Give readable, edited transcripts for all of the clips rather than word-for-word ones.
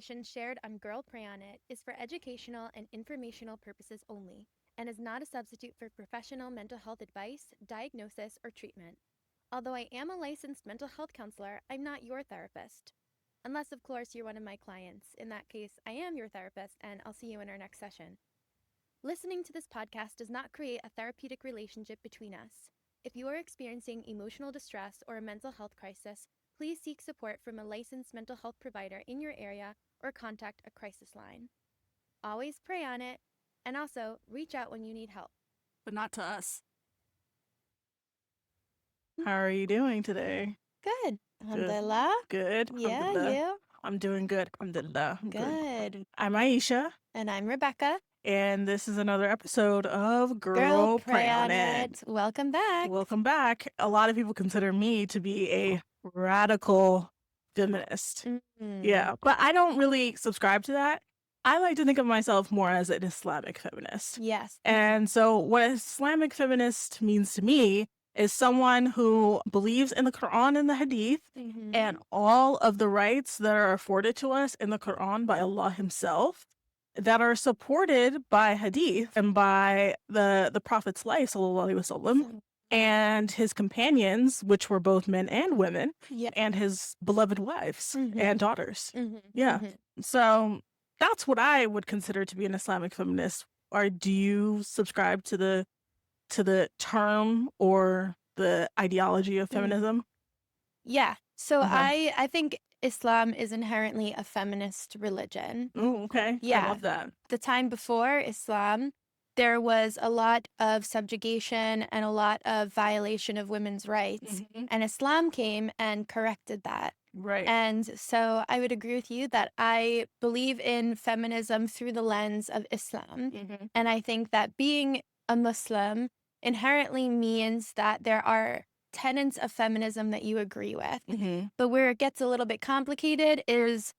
information shared on Girl Pray On It is for educational and informational purposes only and is not a substitute for professional mental health advice, diagnosis, or treatment. Although I am a licensed mental health counselor, I'm not your therapist. Unless, of course, you're one of my clients. In that case, I am your therapist, and I'll see you in our next session. Listening to this podcast does not create a therapeutic relationship between us. If you are experiencing emotional distress or a mental health crisis, please seek support from a licensed mental health provider in your area or contact a crisis line. Always pray on it, and also reach out when you need help. But not to us. How are you doing today? Good. Alhamdulillah. Good. Yeah, Alhamdulillah. you? I'm doing good. Alhamdulillah. I'm Good. I'm Aisha, And I'm Rebecca. and this is another episode of Girl Pray on It. Welcome back. Welcome back. A lot of people consider me to be a radical feminist. Yeah, but I don't really subscribe to that. I like to think of myself more as an Islamic feminist. Yes. And so, what Islamic feminist means to me is someone who believes in the Quran and the Hadith and all of the rights that are afforded to us in the Quran by Allah Himself, that are supported by Hadith and by the Prophet's life, sallallahu alaihi wasallam, and his companions, which were both men and women, and his beloved wives and daughters. Yeah. So that's what I would consider to be an Islamic feminist. Or do you subscribe to the term or the ideology of feminism? Yeah. So I think Islam is inherently a feminist religion. Oh, okay. Yeah. I love that. The time before Islam, there was a lot of subjugation and a lot of violation of women's rights. And Islam came and corrected that. Right. And so I would agree with you that I believe in feminism through the lens of Islam. And I think that being a Muslim inherently means that there are tenets of feminism that you agree with. But where it gets a little bit complicated is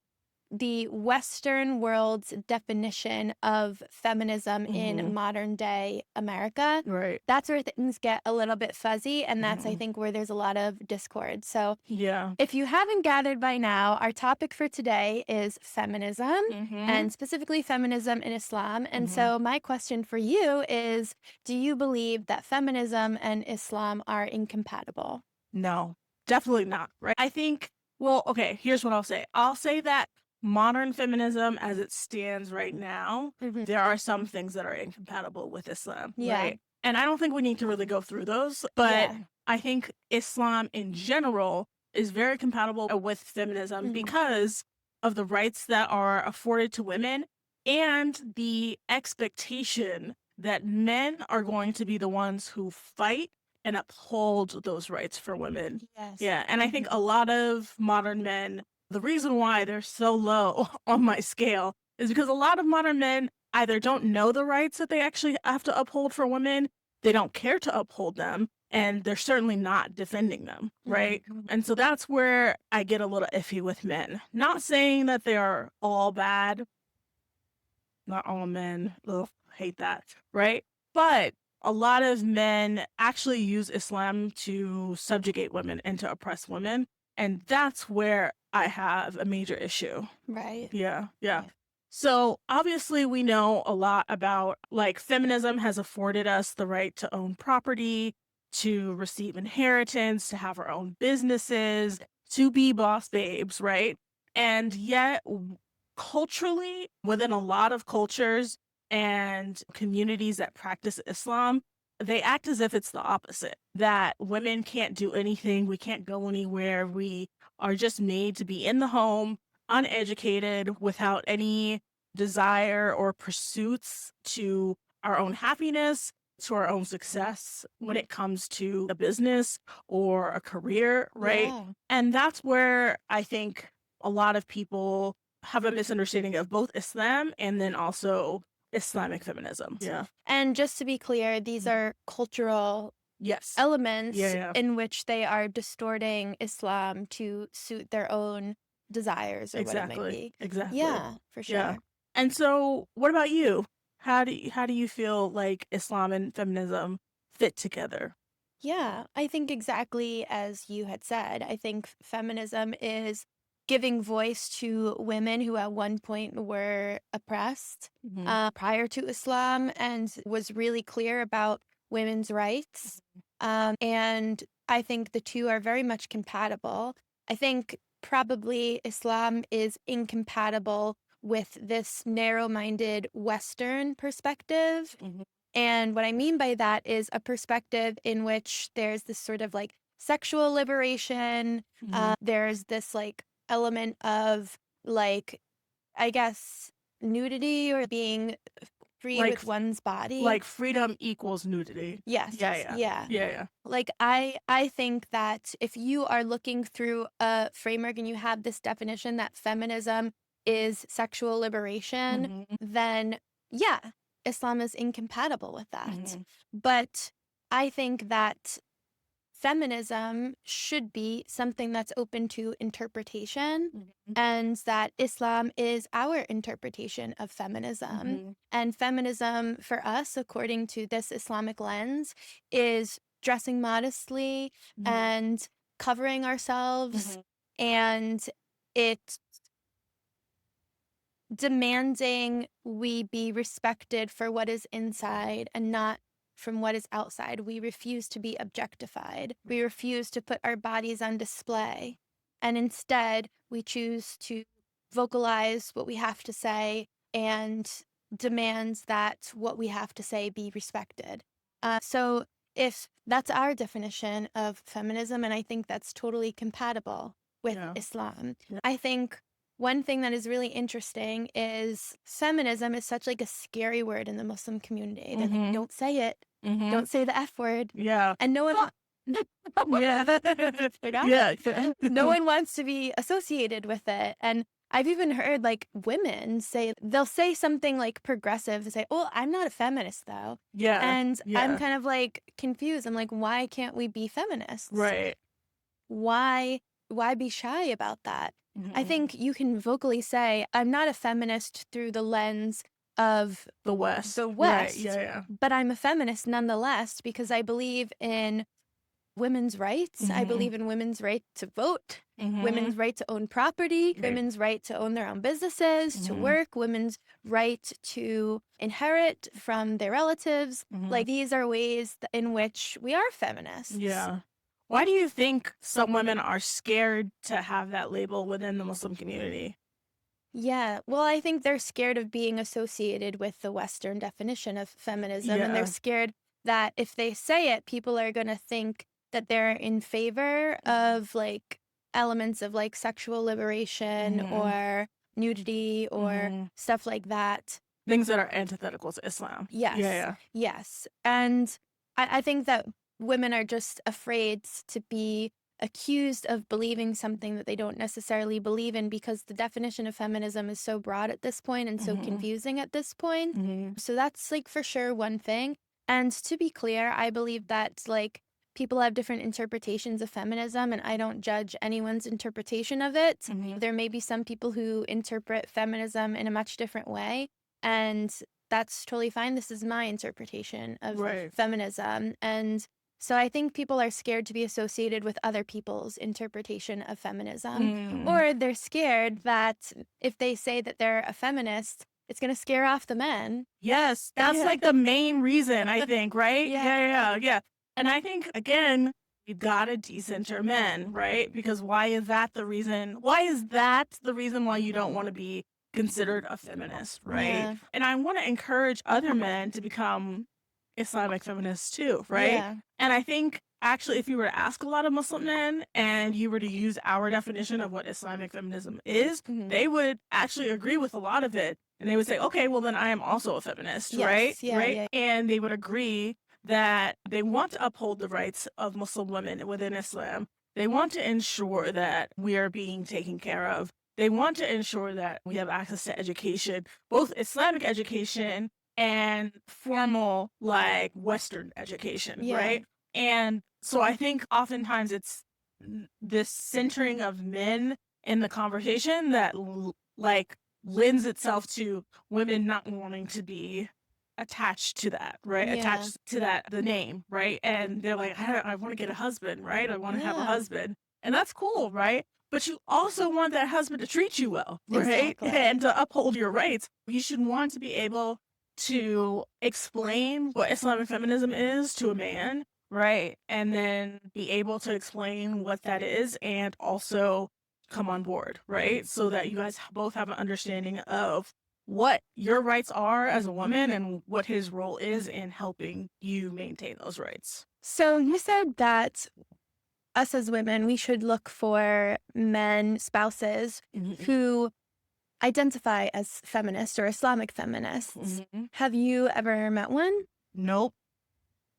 the Western world's definition of feminism in modern day America. Right. That's where things get a little bit fuzzy. And that's, I think, where there's a lot of discord. So Yeah. if you haven't gathered by now, our topic for today is feminism and specifically feminism in Islam. And so my question for you is, do you believe that feminism and Islam are incompatible? No, definitely not. Right. I think, well, okay, here's what I'll say. I'll say that modern feminism as it stands right now, there are some things that are incompatible with Islam. Right. And I don't think we need to really go through those, but I think Islam in general is very compatible with feminism because of the rights that are afforded to women and the expectation that men are going to be the ones who fight and uphold those rights for women. Yes. Yeah. And I think a lot of modern men, the reason why they're so low on my scale is because a lot of modern men either don't know the rights that they actually have to uphold for women, they don't care to uphold them, and they're certainly not defending them, right? And so that's where I get a little iffy with men. Not saying that they are all bad, not all men, ugh, hate that, right? But a lot of men actually use Islam to subjugate women and to oppress women. And that's where I have a major issue. Right. Yeah. So obviously we know a lot about, like, feminism has afforded us the right to own property, to receive inheritance, to have our own businesses, to be boss babes, right? And yet culturally, within a lot of cultures and communities that practice Islam, they act as if it's the opposite, that women can't do anything, we can't go anywhere, we are just made to be in the home, uneducated, without any desire or pursuits to our own happiness, to our own success when it comes to a business or a career, right? Yeah. And that's where I think a lot of people have a misunderstanding of both Islam and then also Islamic feminism. Yeah. And just to be clear, these are cultural elements in which they are distorting Islam to suit their own desires or what it might be. Exactly. Yeah, for sure. Yeah. And so what about you? How do you feel like Islam and feminism fit together? Yeah, I think exactly as you had said. I think feminism is giving voice to women who at one point were oppressed prior to Islam, and was really clear about women's rights. And I think the two are very much compatible. I think probably Islam is incompatible with this narrow-minded Western perspective. And what I mean by that is a perspective in which there's this sort of like sexual liberation. There's this like element of like, I guess, nudity or being free Like with one's body. like freedom equals nudity. Yes. Yeah. Like I think that if you are looking through a framework and you have this definition that feminism is sexual liberation, then yeah, Islam is incompatible with that. But I think that feminism should be something that's open to interpretation, and that Islam is our interpretation of feminism. And feminism for us, according to this Islamic lens, is dressing modestly and covering ourselves, and it's demanding we be respected for what is inside and not from what is outside. We refuse to be objectified. We refuse to put our bodies on display. And instead, we choose to vocalize what we have to say and demand that what we have to say be respected. So if that's our definition of feminism, and I think that's totally compatible with Islam. I think one thing that is really interesting is feminism is such like a scary word in the Muslim community. They're like, don't say it. Don't say the F word. Yeah. And no one no one wants to be associated with it. And I've even heard like women say, they'll say something like progressive and say, oh, I'm not a feminist though. Yeah. And I'm kind of like confused. I'm like, why can't we be feminists? Right. Why be shy about that? I think you can vocally say, I'm not a feminist through the lens of the West. Right, yeah. But I'm a feminist nonetheless because I believe in women's rights. I believe in women's right to vote, women's right to own property, women's right to own their own businesses, to work, women's right to inherit from their relatives. Like these are ways in which we are feminists. Yeah. Why do you think some women are scared to have that label within the Muslim community? Yeah, well, I think they're scared of being associated with the Western definition of feminism, and they're scared that if they say it, people are going to think that they're in favor of like elements of like sexual liberation or nudity or stuff like that. Things that are antithetical to Islam. Yes. And I think that women are just afraid to be accused of believing something that they don't necessarily believe in because the definition of feminism is so broad at this point and so confusing at this point. So that's like for sure one thing. And to be clear, I believe that like people have different interpretations of feminism, and I don't judge anyone's interpretation of it. There may be some people who interpret feminism in a much different way, and that's totally fine. This is my interpretation of feminism. And so I think people are scared to be associated with other people's interpretation of feminism, or they're scared that if they say that they're a feminist, it's going to scare off the men. Yes, that's like the main reason, I think, right? Yeah. And I think, again, you gotta decenter men, right? Because why is that the reason why you don't want to be considered a feminist, right? Yeah. And I want to encourage other men to become Islamic feminists too, right? Yeah. And I think actually if you were to ask a lot of Muslim men and you were to use our definition of what Islamic feminism is, they would actually agree with a lot of it. And they would say, okay, well then I am also a feminist, right? Yeah. And they would agree that they want to uphold the rights of Muslim women within Islam. They want to ensure that we are being taken care of. They want to ensure that we have access to education, both Islamic education and formal, like, Western education, right? And so I think oftentimes it's this centering of men in the conversation that, like, lends itself to women not wanting to be attached to that, right? Attached to that, the name, right? And they're like, I want to get a husband, right? I want to have a husband. And that's cool, right? but you also want that husband to treat you well, right? Exactly. And to uphold your rights. You should want to be able to explain what Islamic feminism is to a man, right? And then be able to explain what that is and also come on board, right? So that you guys both have an understanding of what your rights are as a woman and what his role is in helping you maintain those rights. So you said that us as women, we should look for men, spouses Mhm. who identify as feminists or Islamic feminists. Mhm. Have you ever met one? Nope.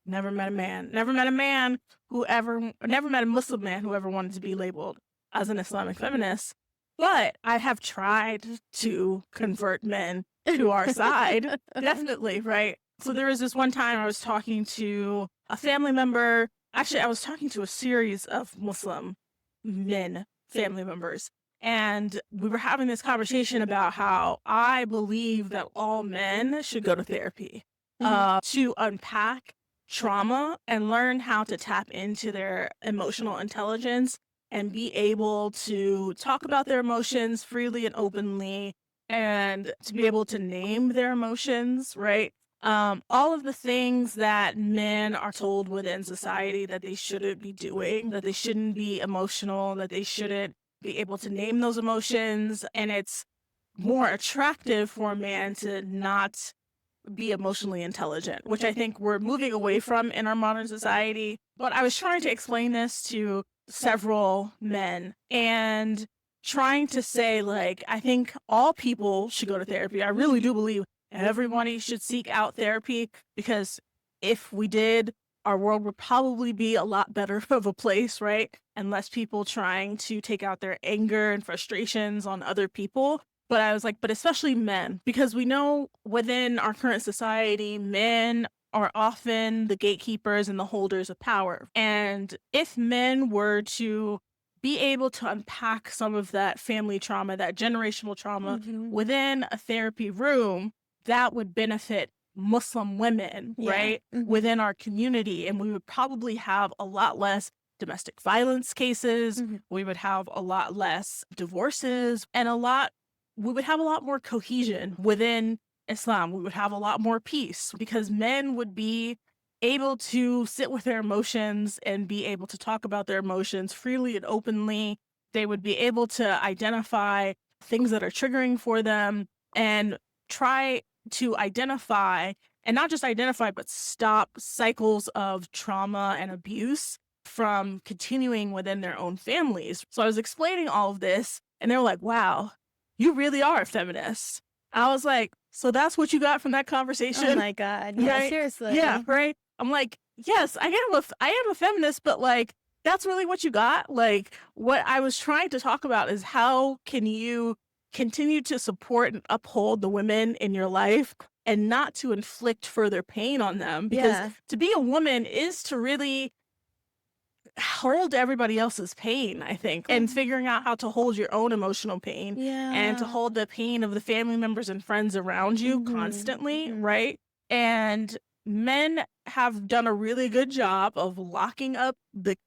Never met a man. Never met a man never met a Muslim man who ever wanted to be labeled as an Islamic feminist. But I have tried to convert men to our side. Definitely, right? So there was this one time I was talking to a family member. Actually, I was talking to a series of Muslim men, family members. And we were having this conversation about how I believe that all men should go to therapy to unpack trauma and learn how to tap into their emotional intelligence and be able to talk about their emotions freely and openly and to be able to name their emotions, right? All of the things that men are told within society that they shouldn't be doing, that they shouldn't be emotional, that they shouldn't be able to name those emotions. And it's more attractive for a man to not be emotionally intelligent, which I think we're moving away from in our modern society. But I was trying to explain this to several men and trying to say, like, I think all people should go to therapy. I really do believe everybody should seek out therapy because if we did, our world would probably be a lot better of a place, right? And less people trying to take out their anger and frustrations on other people. But I was like, but especially men, because we know within our current society, men are often the gatekeepers and the holders of power. And if men were to be able to unpack some of that family trauma, that generational trauma within a therapy room, that would benefit Muslim women, right? Within our community. And we would probably have a lot less domestic violence cases. We would have a lot less divorces and we would have a lot more cohesion within Islam. We would have a lot more peace because men would be able to sit with their emotions and be able to talk about their emotions freely and openly. They would be able to identify things that are triggering for them and try to identify and not just identify, but stop cycles of trauma and abuse from continuing within their own families. So I was explaining all of this, and they were like, wow, you really are a feminist. I was like, so that's what you got from that conversation? Oh my God. Yeah, right? seriously. Yeah, right? I'm like, yes, I am a feminist, but like, that's really what you got? Like, what I was trying to talk about is how can you continue to support and uphold the women in your life and not to inflict further pain on them? Because to be a woman is to really hold everybody else's pain, I think, and figuring out how to hold your own emotional pain and to hold the pain of the family members and friends around you constantly, right? And men have done a really good job of locking up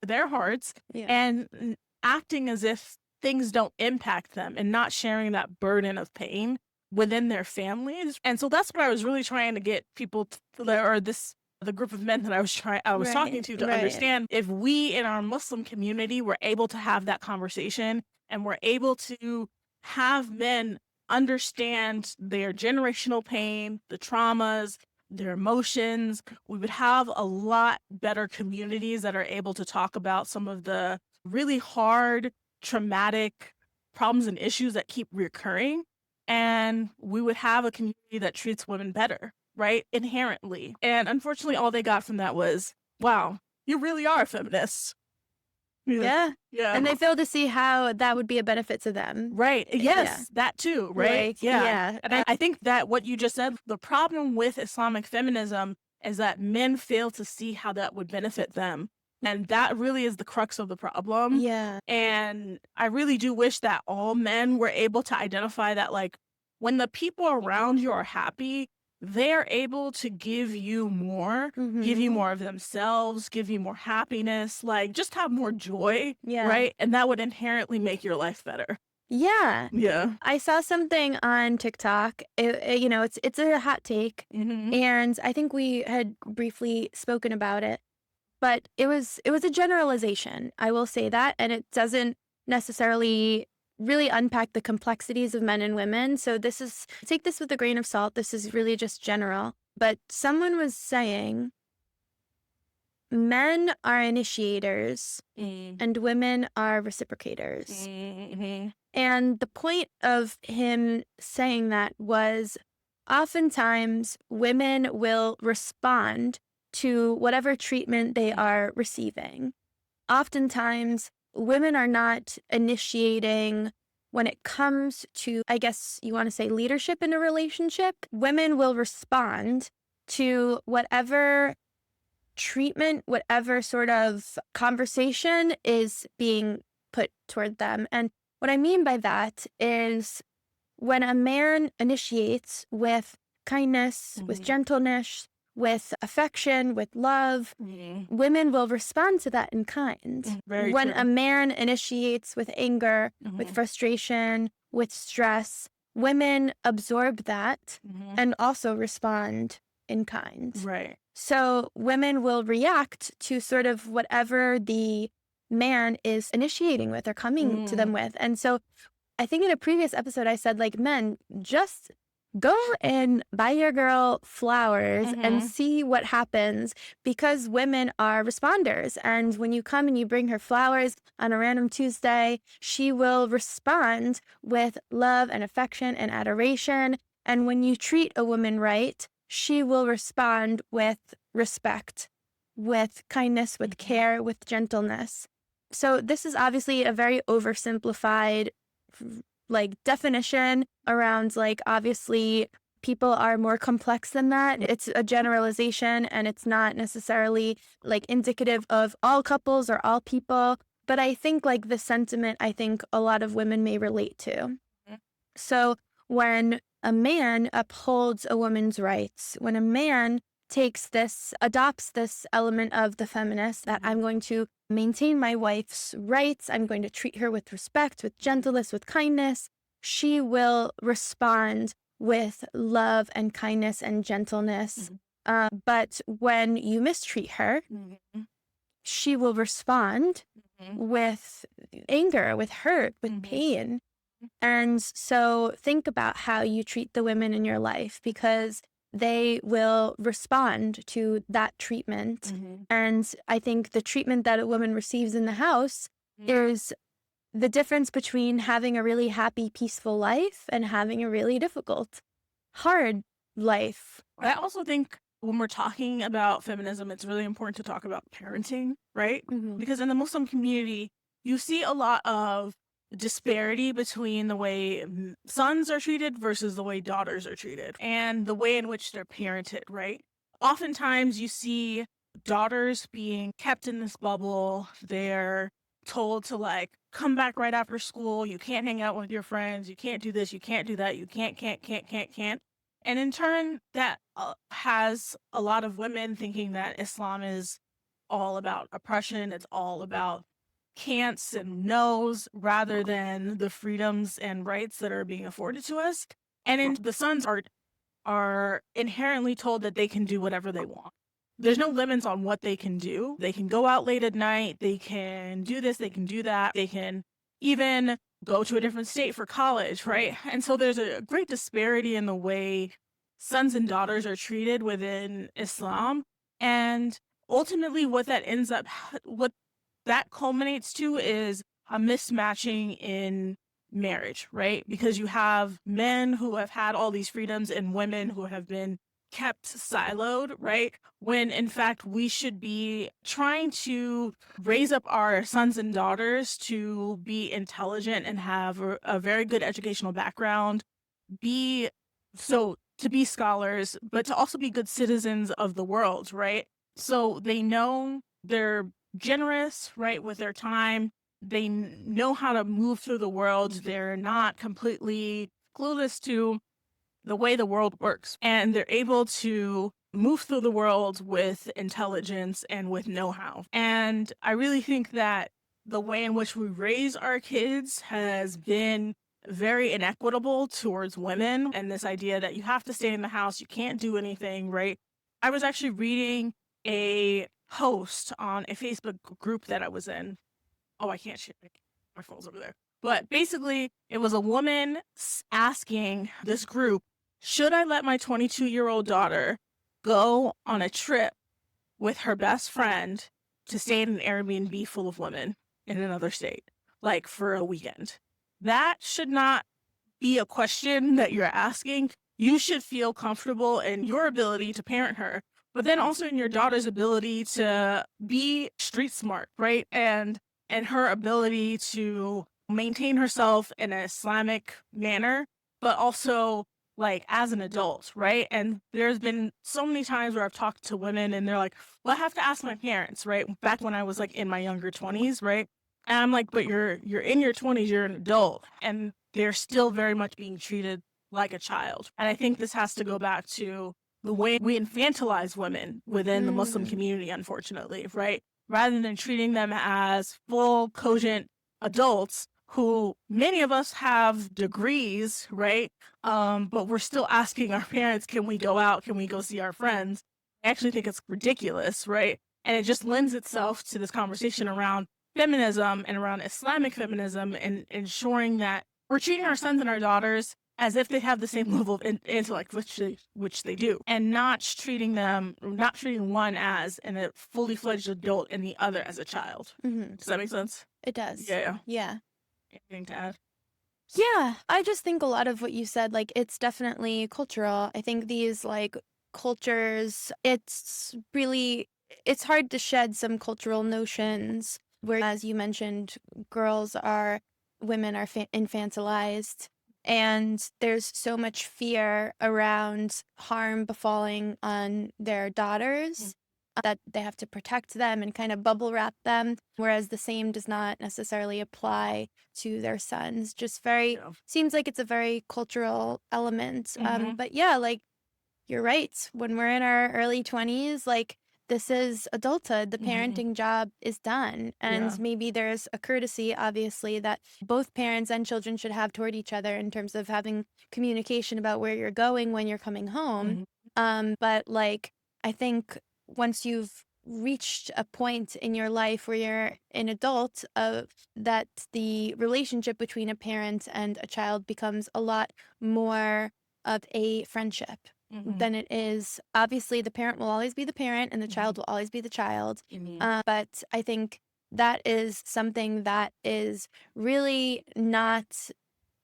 their hearts and acting as if things don't impact them and not sharing that burden of pain within their families. And so that's what I was really trying to get people the group of men that I was talking to understand. If we in our Muslim community were able to have that conversation and we're able to have men understand their generational pain, the traumas, their emotions, we would have a lot better communities that are able to talk about some of the really hard, traumatic problems and issues that keep recurring. And we would have a community that treats women better, right? Inherently. And unfortunately, all they got from that was, wow, you really are a feminist. Yeah. Yeah. And they fail to see how that would be a benefit to them. Right. Yes, that too, right? Like, yeah. And I think that what you just said, the problem with Islamic feminism is that men fail to see how that would benefit them. And that really is the crux of the problem. Yeah. And I really do wish that all men were able to identify that, like, when the people around you are happy, they're able to give you more of themselves, give you more happiness, like just have more joy, Yeah. right? And that would inherently make your life better. Yeah. Yeah. I saw something on TikTok. It's a hot take, Mm-hmm. and I think we had briefly spoken about it. But it was a generalization. I will say that, and it doesn't necessarily really unpack the complexities of men and women. So take this with a grain of salt. This is really just general. But someone was saying men are initiators and women are reciprocators. Mm-hmm. And the point of him saying that was oftentimes women will respond to whatever treatment they are receiving. Oftentimes, women are not initiating when it comes to, I guess you want to say, leadership in a relationship. Women will respond to whatever treatment, whatever sort of conversation is being put toward them. And what I mean by that is when a man initiates with kindness, with gentleness, with affection, with love, women will respond to that in kind. Very When true. a man initiates with anger, with frustration, with stress, women absorb that and also respond in kind. Right. So women will react to sort of whatever the man is initiating with or coming to them with. And so I think in a previous episode, I said, like, men, just go and buy your girl flowers and see what happens because women are responders. And when you come and you bring her flowers on a random Tuesday, she will respond with love and affection and adoration. And when you treat a woman right, she will respond with respect, with kindness, with care, with gentleness. So this is obviously a very oversimplified like definition around like obviously people are more complex than that. It's a generalization and it's not necessarily like indicative of all couples or all people, but I think like the sentiment I think a lot of women may relate to. So when a man upholds a woman's rights, when a man adopts this element of the feminist that I'm going to maintain my wife's rights, I'm going to treat her with respect, with gentleness, with kindness, she will respond with love and kindness and gentleness. But when you mistreat her, she will respond with anger, with hurt, with pain. And so think about how you treat the women in your life because they will respond to that treatment. And I think the treatment that a woman receives in the house is the difference between having a really happy, peaceful life and having a really difficult, hard life. I also think when we're talking about feminism, it's really important to talk about parenting, right? Because in the Muslim community, you see a lot of disparity between the way sons are treated versus the way daughters are treated and the way in which they're parented, right? Oftentimes you see daughters being kept in this bubble. They're told to like come back right after school. You can't hang out with your friends. You can't do this. You can't do that. You can't. And in turn, that has a lot of women thinking that Islam is all about oppression. It's all about can'ts and no's rather than the freedoms and rights that are being afforded to us. And then the sons are inherently told that they can do whatever they want. There's no limits on what they can do. They can go out late at night. They can do this. They can do that. They can even go to a different state for college, right? And so there's a great disparity in the way sons and daughters are treated within Islam. And ultimately what that culminates to is a mismatching in marriage, right? Because you have men who have had all these freedoms and women who have been kept siloed, right? When in fact we should be trying to raise up our sons and daughters to be intelligent and have a very good educational background, to be scholars, but to also be good citizens of the world, right? So they know they're generous, right, with their time. They know how to move through the world. They're not completely clueless to the way the world works. And they're able to move through the world with intelligence and with know-how. And I really think that the way in which we raise our kids has been very inequitable towards women, and this idea that you have to stay in the house, you can't do anything, right? I was actually reading a post on a Facebook group that I was in. Oh, I can't share. My phone's over there. But basically, it was a woman asking this group, should I let my 22-year-old daughter go on a trip with her best friend to stay in an Airbnb full of women in another state, like for a weekend? That should not be a question that you're asking. You should feel comfortable in your ability to parent her, but then also in your daughter's ability to be street smart, right? And her ability to maintain herself in an Islamic manner, but also like as an adult, right? And there's been so many times where I've talked to women and they're like, well, I have to ask my parents, right? Back when I was like in my younger 20s, right? And I'm like, but you're in your 20s, you're an adult, and they're still very much being treated like a child. And I think this has to go back to the way we infantilize women within the Muslim community, unfortunately, right? Rather than treating them as full, cogent adults who many of us have degrees, right? But we're still asking our parents, can we go out? Can we go see our friends? I actually think it's ridiculous, right? And it just lends itself to this conversation around feminism and around Islamic feminism and ensuring that we're treating our sons and our daughters as if they have the same level of intellect, which they do, and not treating one as a fully fledged adult and the other as a child. Does that make sense? It does. Yeah. Yeah. Anything to add? Yeah, I just think a lot of what you said, like, it's definitely cultural. I think these, like, cultures, it's hard to shed some cultural notions where, as you mentioned, women are infantilized, and there's so much fear around harm befalling on their daughters that they have to protect them and kind of bubble wrap them, whereas the same does not necessarily apply to their sons. Just seems like it's a very cultural element. But yeah, like, you're right. When we're in our early 20s, like, this is adulthood. The parenting job is done. And maybe there's a courtesy, obviously, that both parents and children should have toward each other in terms of having communication about where you're going when you're coming home. But like, I think once you've reached a point in your life where you're an adult, that the relationship between a parent and a child becomes a lot more of a friendship than it is. Obviously, the parent will always be the parent and the child will always be the child. But I think that is something that is really not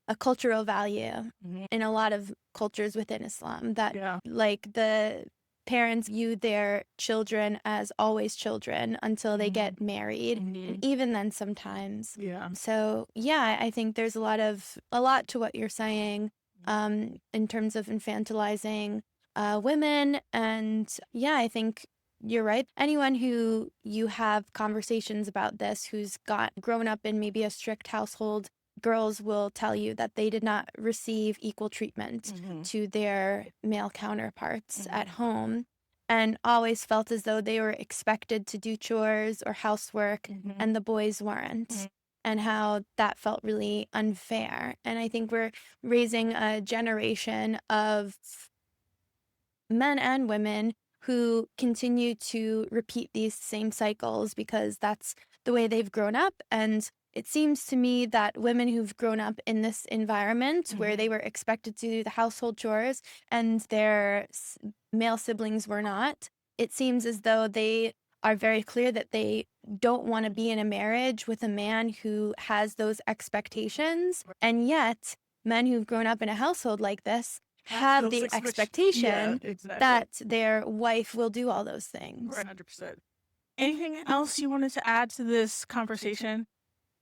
a cultural value in a lot of cultures within Islam, that like the parents view their children as always children until they get married, and even then sometimes. So yeah, I think there's a lot to what you're saying in terms of infantilizing women. And yeah, I think you're right. Anyone who you have conversations about this, who's grown up in maybe a strict household, girls will tell you that they did not receive equal treatment to their male counterparts at home, and always felt as though they were expected to do chores or housework and the boys weren't. And how that felt really unfair. And I think we're raising a generation of men and women who continue to repeat these same cycles because that's the way they've grown up. And it seems to me that women who've grown up in this environment where they were expected to do the household chores and their male siblings were not, it seems as though they are very clear that they don't want to be in a marriage with a man who has those expectations. And yet, men who've grown up in a household like this have the expectation that their wife will do all those things. 100%. Anything else you wanted to add to this conversation?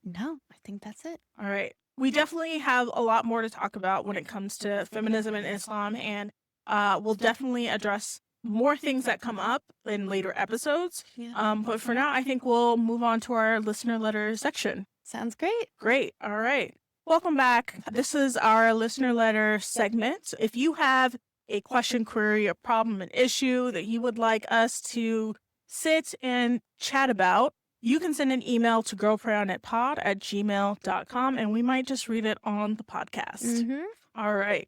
No, I think that's it. All right. We definitely have a lot more to talk about when it comes to feminism and Islam, and we'll definitely address more things that come up in later episodes. But for now, I think we'll move on to our listener letter section. Sounds great. Great. All right. Welcome back. This is our listener letter segment. If you have a question, query, a problem, an issue that you would like us to sit and chat about, you can send an email to girlprayonitpod@gmail.com and we might just read it on the podcast. All right.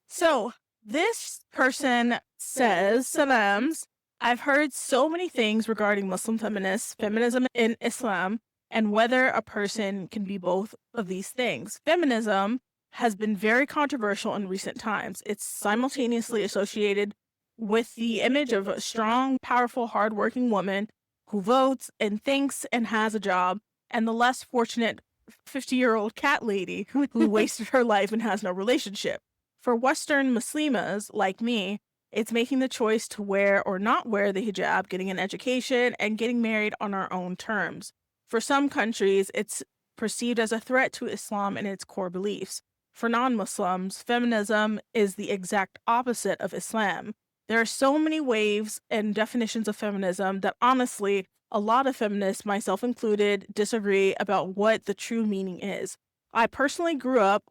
So this person says, Salams, I've heard so many things regarding Muslim feminists, feminism in Islam, and whether a person can be both of these things. Feminism has been very controversial in recent times. It's simultaneously associated with the image of a strong, powerful, hardworking woman who votes and thinks and has a job, and the less fortunate 50-year-old cat lady who wasted her life and has no relationship. For Western Muslimas like me, it's making the choice to wear or not wear the hijab, getting an education, and getting married on our own terms. For some countries, it's perceived as a threat to Islam and its core beliefs. For non-Muslims, feminism is the exact opposite of Islam. There are so many waves and definitions of feminism that honestly, a lot of feminists, myself included, disagree about what the true meaning is. I personally grew up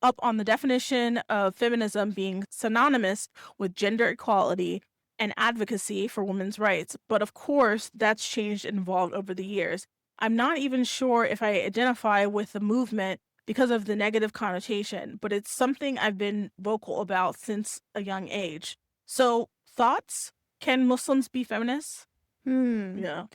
up on the definition of feminism being synonymous with gender equality and advocacy for women's rights, but of course that's changed and evolved over the years. I'm not even sure if I identify with the movement because of the negative connotation, but it's something I've been vocal about since a young age. So, thoughts? Can Muslims be feminists? Yeah.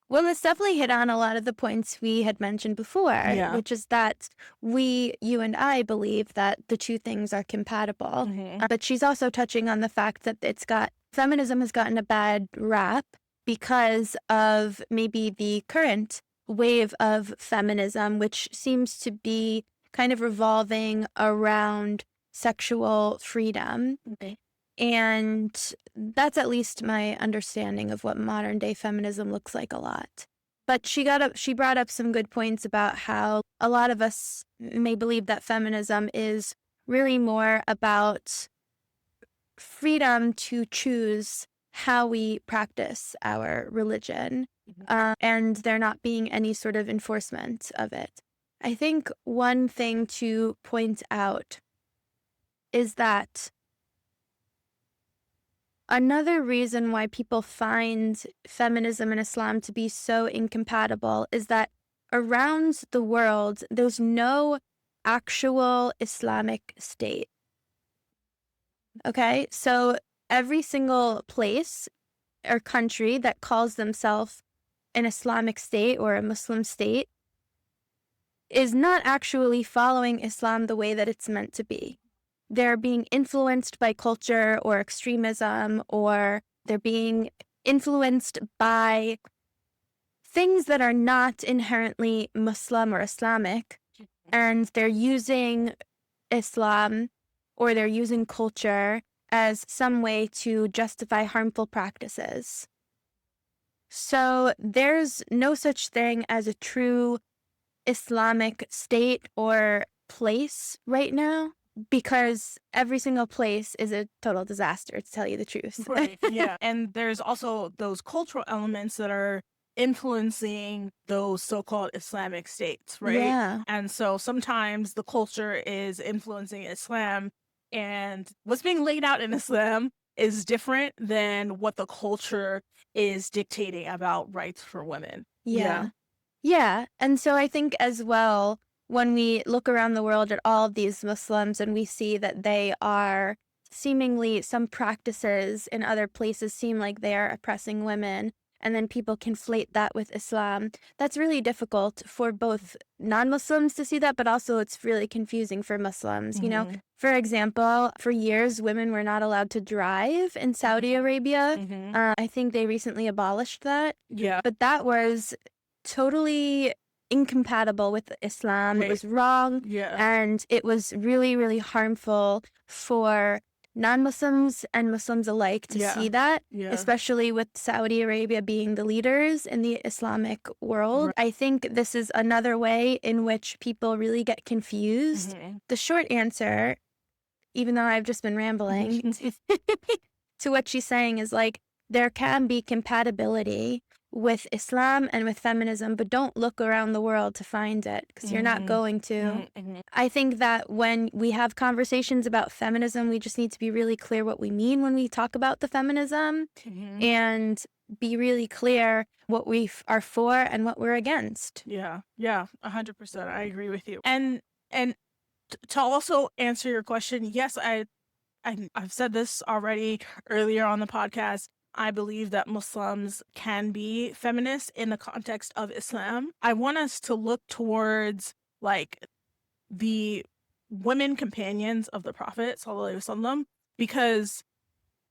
Well, it's definitely hit on a lot of the points we had mentioned before, which is that you and I believe that the two things are compatible. But she's also touching on the fact that feminism has gotten a bad rap because of maybe the current wave of feminism, which seems to be kind of revolving around sexual freedom. And that's at least my understanding of what modern day feminism looks like a lot. But she brought up some good points about how a lot of us may believe that feminism is really more about freedom to choose how we practice our religion, and there not being any sort of enforcement of it. I think one thing to point out is that another reason why people find feminism and Islam to be so incompatible is that around the world, there's no actual Islamic state. Okay, so every single place or country that calls themselves an Islamic state or a Muslim state is not actually following Islam the way that it's meant to be. They're being influenced by culture or extremism, or they're being influenced by things that are not inherently Muslim or Islamic, and they're using Islam or they're using culture as some way to justify harmful practices. So there's no such thing as a true Islamic state or place right now, because every single place is a total disaster, to tell you the truth. Right. Yeah. And there's also those cultural elements that are influencing those so-called Islamic states, right? Yeah. And so sometimes the culture is influencing Islam, and what's being laid out in Islam is different than what the culture is dictating about rights for women. Yeah. Yeah. And so I think as well, when we look around the world at all of these Muslims and we see that they are seemingly, some practices in other places seem like they are oppressing women, and then people conflate that with Islam, that's really difficult for both non-Muslims to see that, but also it's really confusing for Muslims. You know, for example, for years, women were not allowed to drive in Saudi Arabia. I think they recently abolished that. Yeah. But that was totally incompatible with Islam. It was wrong. Yeah. And it was really, really harmful for non-Muslims and Muslims alike to see that, especially with Saudi Arabia being the leaders in the Islamic world. I think this is another way in which people really get confused. The short answer, even though I've just been rambling, to what she's saying is like, there can be compatibility with Islam and with feminism, but don't look around the world to find it because you're not going to. I think that when we have conversations about feminism, we just need to be really clear what we mean when we talk about the feminism and be really clear what we are for and what we're against. Yeah, 100%. I agree with you. And to also answer your question, yes, I've said this already earlier on the podcast. I believe that Muslims can be feminists in the context of Islam. I want us to look towards like the women companions of the Prophet sallallahu alaihi wasallam, because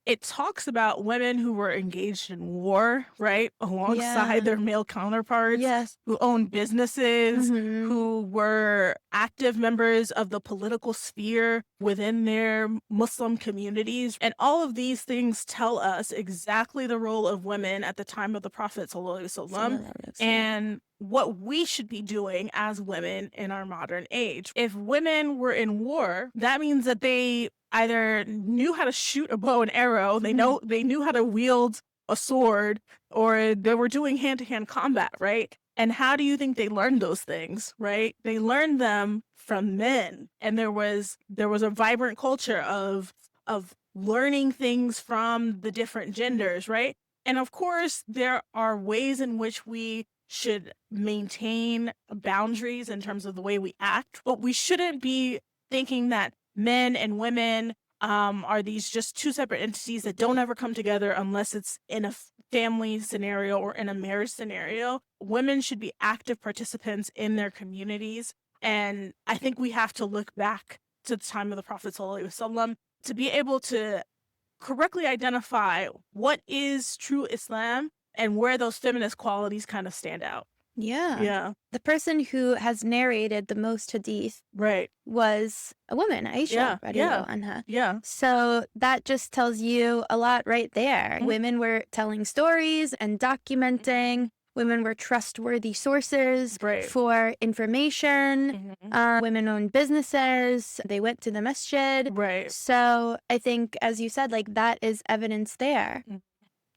it talks about women who were engaged in war, right? Alongside their male counterparts, who owned businesses, who were active members of the political sphere within their Muslim communities. And all of these things tell us exactly the role of women at the time of the Prophet ﷺ and what we should be doing as women in our modern age. If women were in war, that means that they either knew how to shoot a bow and arrow, they knew how to wield a sword, or they were doing hand-to-hand combat, right? And how do you think they learned those things, right? They learned them from men. And there was a vibrant culture of learning things from the different genders, right? And of course, there are ways in which we should maintain boundaries in terms of the way we act, but we shouldn't be thinking that men and women are these just two separate entities that don't ever come together unless it's in a family scenario or in a marriage scenario. Women should be active participants in their communities. And I think we have to look back to the time of the Prophet ﷺ to be able to correctly identify what is true Islam and where those feminist qualities kind of stand out. Yeah. The person who has narrated the most hadith Right. was a woman, Aisha, radiallahu anha. Yeah. So that just tells you a lot right there. Women were telling stories and documenting. Women were trustworthy sources for information. Women owned businesses. They went to the masjid. Right. So I think, as you said, like that is evidence there.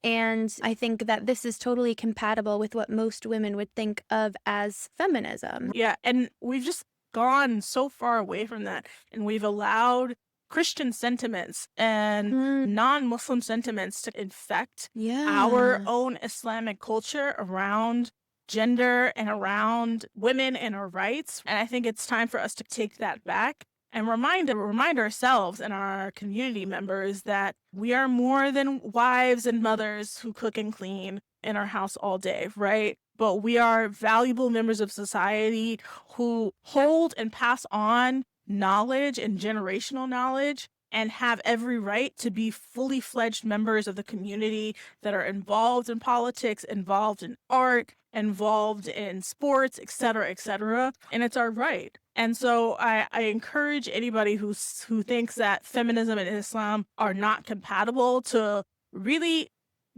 And I think that this is totally compatible with what most women would think of as feminism. Yeah, and we've just gone so far away from that, and we've allowed Christian sentiments and non-Muslim sentiments to infect our own Islamic culture around gender and around women and our rights. And I think it's time for us to take that back and remind ourselves and our community members that we are more than wives and mothers who cook and clean in our house all day, right? But we are valuable members of society who hold and pass on knowledge and generational knowledge and have every right to be fully fledged members of the community that are involved in politics, involved in art, involved in sports, et cetera, and it's our right. And so I encourage anybody who thinks that feminism and Islam are not compatible to really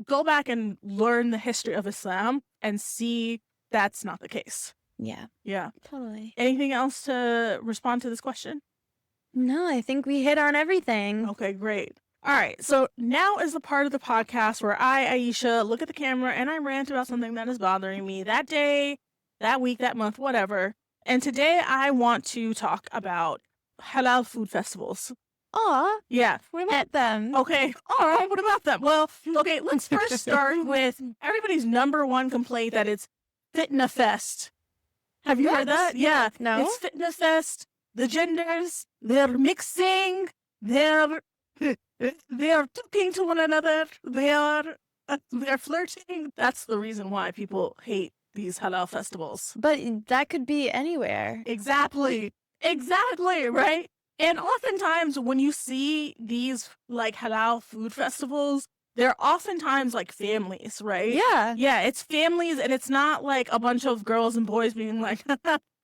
go back and learn the history of Islam and see that's not the case. Yeah. Totally. Anything else to respond to this question? No, I think we hit on everything. Okay, great. All right, so now is the part of the podcast where I, Aisha, look at the camera and I rant about something that is bothering me that day, that week, that month, whatever. And today I want to talk about halal food festivals. Aw. Yeah. What about them? Okay. All right. What about them? Well, okay, let's first start with everybody's number one complaint that it's Fitna Fest. Have you heard that? Yeah. No. It's Fitna Fest. The genders, they're mixing, they're talking to one another, they're flirting. That's the reason why people hate these halal festivals. But that could be anywhere. Exactly, right? And oftentimes when you see these like halal food festivals, they're oftentimes like families, right? Yeah, it's families, and it's not like a bunch of girls and boys being like,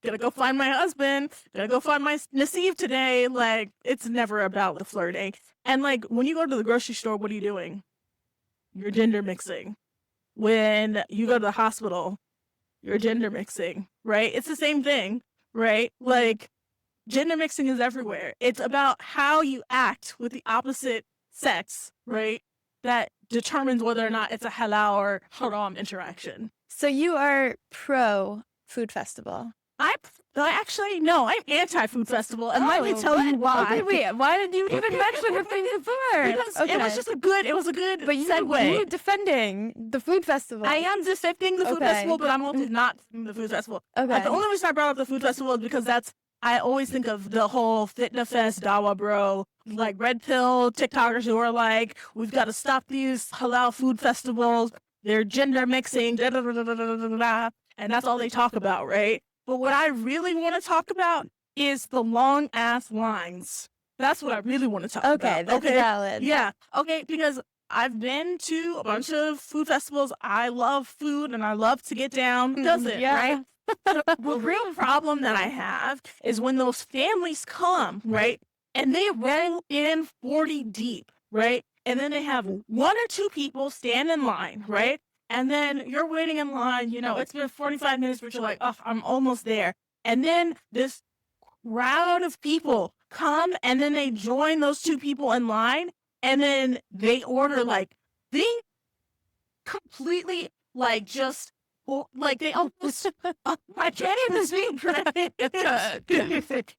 gonna go find my husband, gonna go find my Nasib today. Like, it's never about the flirting. And like, when you go to the grocery store, what are you doing? You're gender mixing. When you go to the hospital, you're gender mixing, right? It's the same thing, right? Like, gender mixing is everywhere. It's about how you act with the opposite sex, right? That determines whether or not it's a halal or haram interaction. So you are pro food festival. I actually, no, I'm anti-food festival, and let me tell you why. Okay, wait, why did you even mention it before? Because it was just a good But segue. you're defending the food festival. I am defending the food festival, but I'm also not defending the food festival. Okay. The only reason I brought up the food festival is because I always think of the whole Fitna Fest, Dawa Bro, like red pill TikTokers who are like, we've got to stop these halal food festivals. They're gender mixing, da, da, da, da, da, da, da, da, and that's all they talk about, right? But what I really want to talk about is the long ass lines. That's what I really want to talk about. Okay, that's valid. Yeah. Okay, because I've been to a bunch of food festivals. I love food and I love to get down. Does it, right? The real problem that I have is when those families come, right? And they roll in 40 deep, right? And then they have one or two people stand in line, right? And then you're waiting in line, it's been 45 minutes, but you're like, oh, I'm almost there. And then this crowd of people come and then they join those two people in line and then they order they completely just they almost my can't even speak.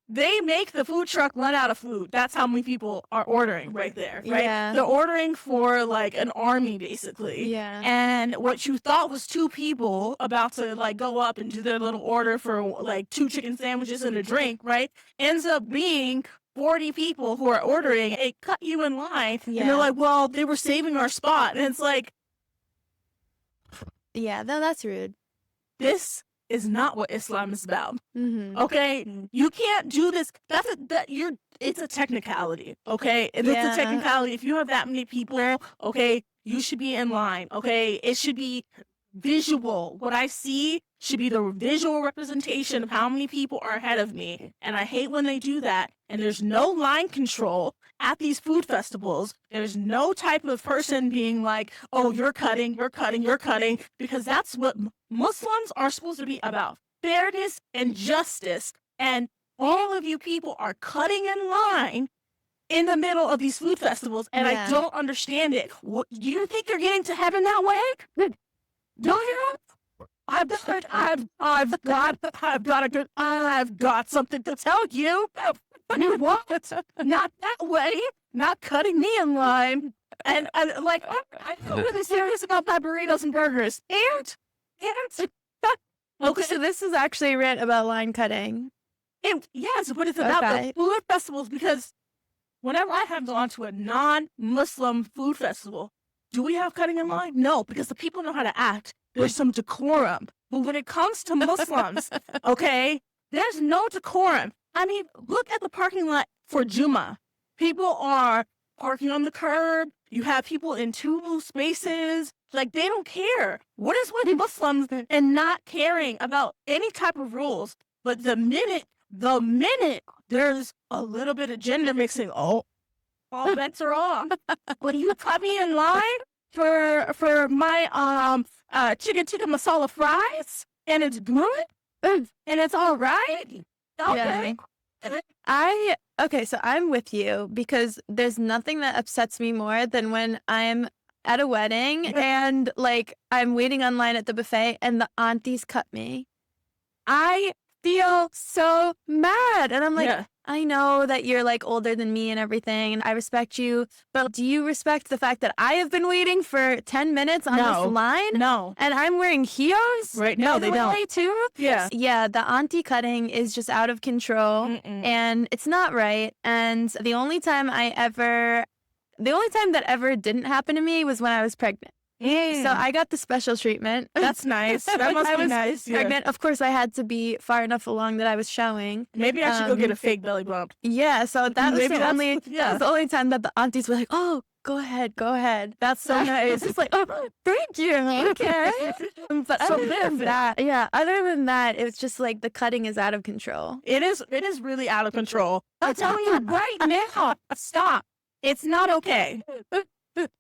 They make the food truck run out of food. That's how many people are ordering right there, right? Yeah. They're ordering for an army basically. Yeah. And what you thought was two people about to go up and do their little order for 2 chicken sandwiches and a drink, right? Ends up being 40 people who are ordering. They cut you in line and they're like, well, they were saving our spot. And it's like, yeah, no, that's rude. this is not what Islam is about. Mm-hmm. Okay, you can't do this. It's a technicality. Okay, it's a technicality. If you have that many people, okay, you should be in line. Okay, it should be visual. What I see should be the visual representation of how many people are ahead of me. And I hate when they do that. And there's no line control at these food festivals. There's no type of person being like, oh, you're cutting, because that's what Muslims are supposed to be about. Fairness and justice. And all of you people are cutting in line in the middle of these food festivals. And I don't understand it. What, do you think you're getting to heaven that way? Do you? I've got something to tell you. You what? Not that way. Not cutting me in line. And I'm really serious about my burritos and burgers. And okay, so this is actually a rant about line cutting. Yes, but it's about the food festivals, because whenever I have gone to a non-Muslim food festival, do we have cutting in line? No, because the people know how to act. There's some decorum. But when it comes to Muslims, okay, there's no decorum. I mean, look at the parking lot for Juma. People are parking on the curb. You have people in 2 spaces. They don't care. What is with Muslims and not caring about any type of rules? But the minute there's a little bit of gender mixing, all bets are off. When you cut me in line for my chicken tikka masala fries, and it's good, and it's all right. Okay. So I'm with you, because there's nothing that upsets me more than when I'm at a wedding and I'm waiting online at the buffet and the aunties cut me. I feel so mad, and I'm like, I know that you're older than me and everything, and I respect you, but do you respect the fact that I have been waiting for 10 minutes on this line? No. And I'm wearing heels? Right, no, they don't. Too? Yeah. Yeah, the auntie cutting is just out of control. And it's not right. And the only time that ever didn't happen to me was when I was pregnant. So I got the special treatment. That's nice. That must be nice. Pregnant. Yeah. Of course, I had to be far enough along that I was showing. Maybe I should go get a fake belly bump. Yeah, so that was the only time that the aunties were like, oh, go ahead. That's so nice. It's like, oh, thank you. Okay. But other than that, it's just the cutting is out of control. It is really out of control. I'll tell you right now. Stop. It's not okay.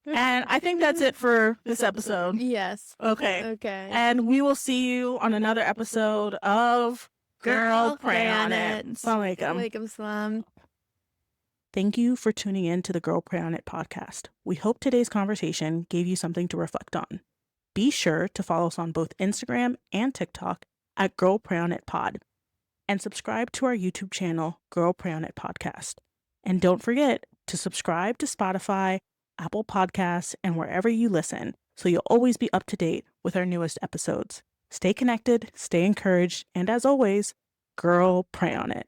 And I think that's it for this episode. Yes. Okay. And we will see you on another episode of Girl Pray on It. Assalamu alaikum. Walaikum salam. Thank you for tuning in to the Girl Pray On It podcast. We hope today's conversation gave you something to reflect on. Be sure to follow us on both Instagram and TikTok at Girl Pray On It Pod, and subscribe to our YouTube channel, Girl Pray On It Podcast. And don't forget to subscribe to Spotify, Apple Podcasts, and wherever you listen, so you'll always be up to date with our newest episodes. Stay connected, stay encouraged, and as always, girl, pray on it.